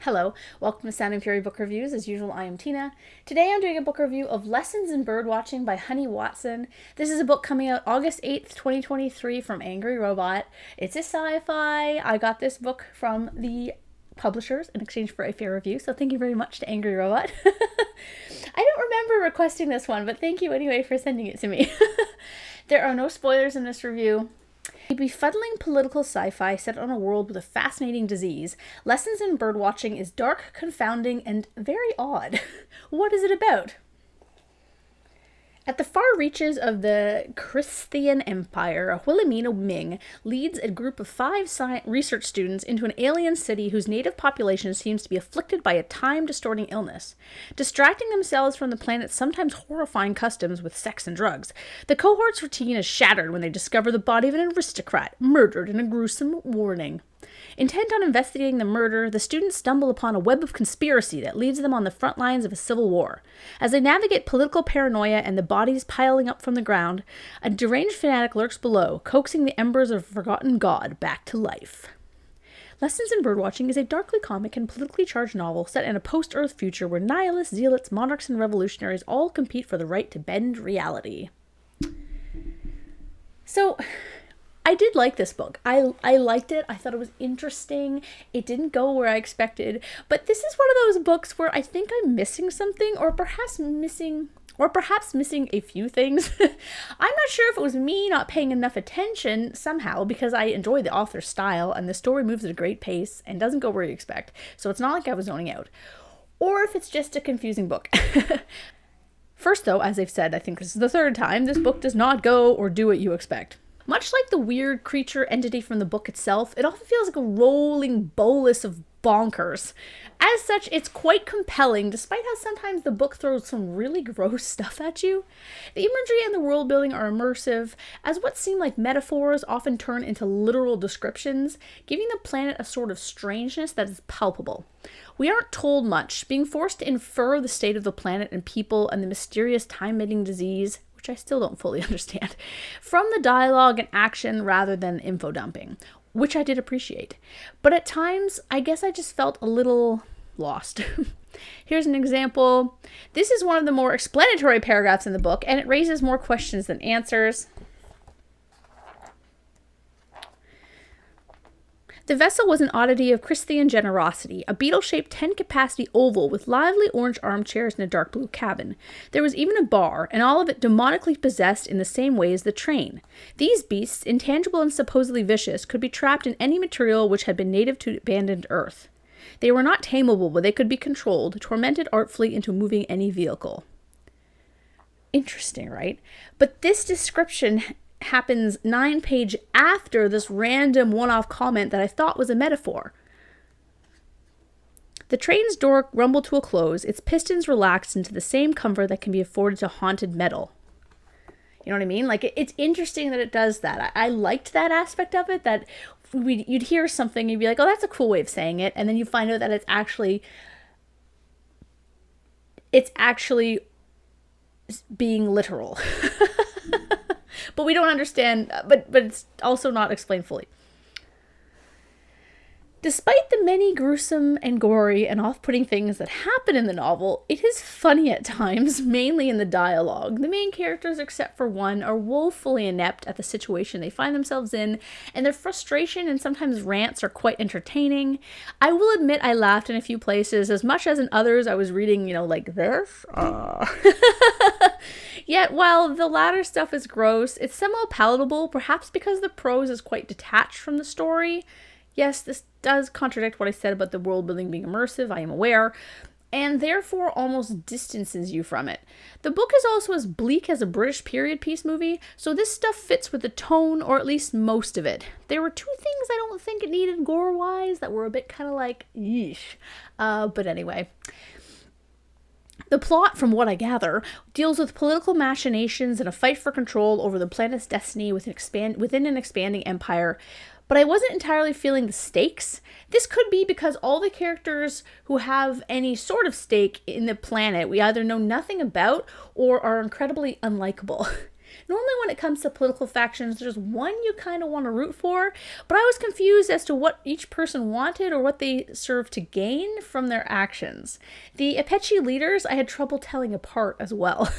Hello, welcome to Sound and Fury Book Reviews. As usual, I am Tina. Today I'm doing a book review of Lessons in Birdwatching by Honey Watson. This is a book coming out August 8th, 2023 from Angry Robot. It's a sci-fi. I got this book from the publishers in exchange for a fair review, so thank you very much to Angry Robot. I don't remember requesting this one, but thank you anyway for sending it to me. There are no spoilers in this review. A befuddling political sci-fi set on a world with a fascinating disease. Lessons in Birdwatching is dark, confounding, and very odd. What is it about? At the far reaches of the Christian Empire, Wilhelmina Ming leads a group of 5 research students into an alien city whose native population seems to be afflicted by a time-distorting illness. Distracting themselves from the planet's sometimes horrifying customs with sex and drugs, the cohort's routine is shattered when they discover the body of an aristocrat murdered in a gruesome warning. Intent on investigating the murder, the students stumble upon a web of conspiracy that leads them on the front lines of a civil war. As they navigate political paranoia and the bodies piling up from the ground, a deranged fanatic lurks below, coaxing the embers of a forgotten god back to life. Lessons in Birdwatching is a darkly comic and politically charged novel set in a post-Earth future where nihilists, zealots, monarchs, and revolutionaries all compete for the right to bend reality. So, I did like this book. I liked it. I thought it was interesting. It didn't go where I expected. But this is one of those books where I think I'm missing something, or perhaps missing a few things. I'm not sure if it was me not paying enough attention somehow, because I enjoy the author's style and the story moves at a great pace and doesn't go where you expect. So it's not like I was zoning out. Or if it's just a confusing book. First though, as I've said, I think this is the 3rd time, this book does not go or do what you expect. Much like the weird creature entity from the book itself, it often feels like a rolling bolus of bonkers. As such, it's quite compelling, despite how sometimes the book throws some really gross stuff at you. The imagery and the world building are immersive, as what seem like metaphors often turn into literal descriptions, giving the planet a sort of strangeness that is palpable. We aren't told much, being forced to infer the state of the planet and people and the mysterious time-bending disease, which I still don't fully understand, from the dialogue and action rather than info dumping, which I did appreciate. But at times, I guess I just felt a little lost. Here's an example. This is one of the more explanatory paragraphs in the book, and it raises more questions than answers. The vessel was an oddity of Christian generosity, a beetle-shaped 10-capacity oval with lively orange armchairs in a dark blue cabin. There was even a bar, and all of it demonically possessed in the same way as the train. These beasts, intangible and supposedly vicious, could be trapped in any material which had been native to abandoned Earth. They were not tameable, but they could be controlled, tormented artfully into moving any vehicle. Interesting, right? But this description happens 9 pages after this random one-off comment that I thought was a metaphor. The train's door rumbled to a close, its pistons relaxed into the same comfort that can be afforded to haunted metal. You know what I mean? Like, it's interesting that it does that. I liked that aspect of it, that you'd hear something and you'd be like, oh, that's a cool way of saying it, and then you find out that it's actually being literal. But we don't understand, but it's also not explained fully. Despite the many gruesome and gory and off-putting things that happen in the novel, it is funny at times, mainly in the dialogue. The main characters, except for one, are woefully inept at the situation they find themselves in, and their frustration and sometimes rants are quite entertaining. I will admit I laughed in a few places, as much as in others I was reading, like this. Yet, while the latter stuff is gross, it's somewhat palatable, perhaps because the prose is quite detached from the story. Yes, this does contradict what I said about the world building being immersive, I am aware, and therefore almost distances you from it. The book is also as bleak as a British period piece movie, so this stuff fits with the tone, or at least most of it. There were 2 things I don't think it needed gore-wise that were a bit kind of like, yeesh. But anyway. The plot, from what I gather, deals with political machinations and a fight for control over the planet's destiny within an expanding empire, but I wasn't entirely feeling the stakes. This could be because all the characters who have any sort of stake in the planet we either know nothing about or are incredibly unlikable. Normally when it comes to political factions, there's one you kind of want to root for, but I was confused as to what each person wanted or what they served to gain from their actions. The Apache leaders I had trouble telling apart as well.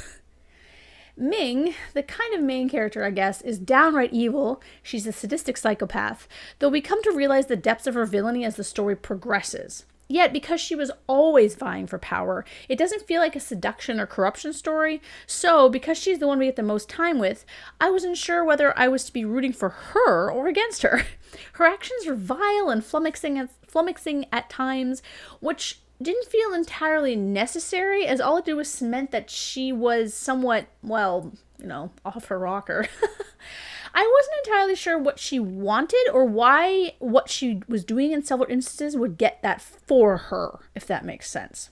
Ming, the kind of main character, I guess, is downright evil. She's a sadistic psychopath, though we come to realize the depths of her villainy as the story progresses. Yet, because she was always vying for power, it doesn't feel like a seduction or corruption story. So, because she's the one we get the most time with, I wasn't sure whether I was to be rooting for her or against her. Her actions were vile and flummoxing at times, which didn't feel entirely necessary, as all it did was cement that she was somewhat, well, off her rocker. I wasn't entirely sure what she wanted or why what she was doing in several instances would get that for her, if that makes sense.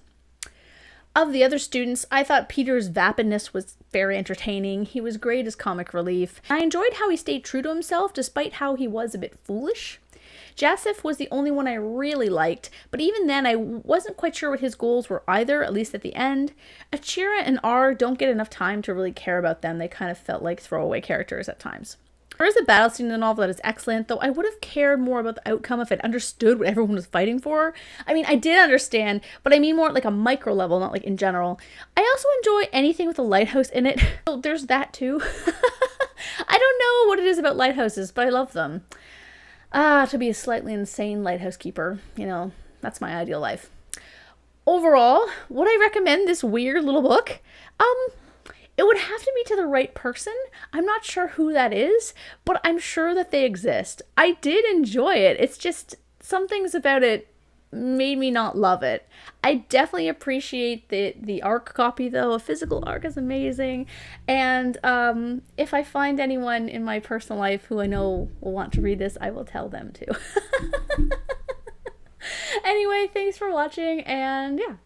Of the other students, I thought Peter's vapidness was very entertaining. He was great as comic relief. I enjoyed how he stayed true to himself despite how he was a bit foolish. Jasif was the only one I really liked, but even then I wasn't quite sure what his goals were either, at least at the end. Achira and R don't get enough time to really care about them. They kind of felt like throwaway characters at times. There is a battle scene in the novel that is excellent, though I would have cared more about the outcome if I'd understood what everyone was fighting for. I mean, I did understand, but I mean more at like a micro level, not like in general. I also enjoy anything with a lighthouse in it, so there's that too. I don't know what it is about lighthouses, but I love them. To be a slightly insane lighthouse keeper, that's my ideal life. Overall, would I recommend this weird little book? It would have to be to the right person. I'm not sure who that is, but I'm sure that they exist. I did enjoy it. It's just some things about it made me not love it. I definitely appreciate the ARC copy though. A physical ARC is amazing. And if I find anyone in my personal life who I know will want to read this, I will tell them to. Anyway, thanks for watching, and yeah.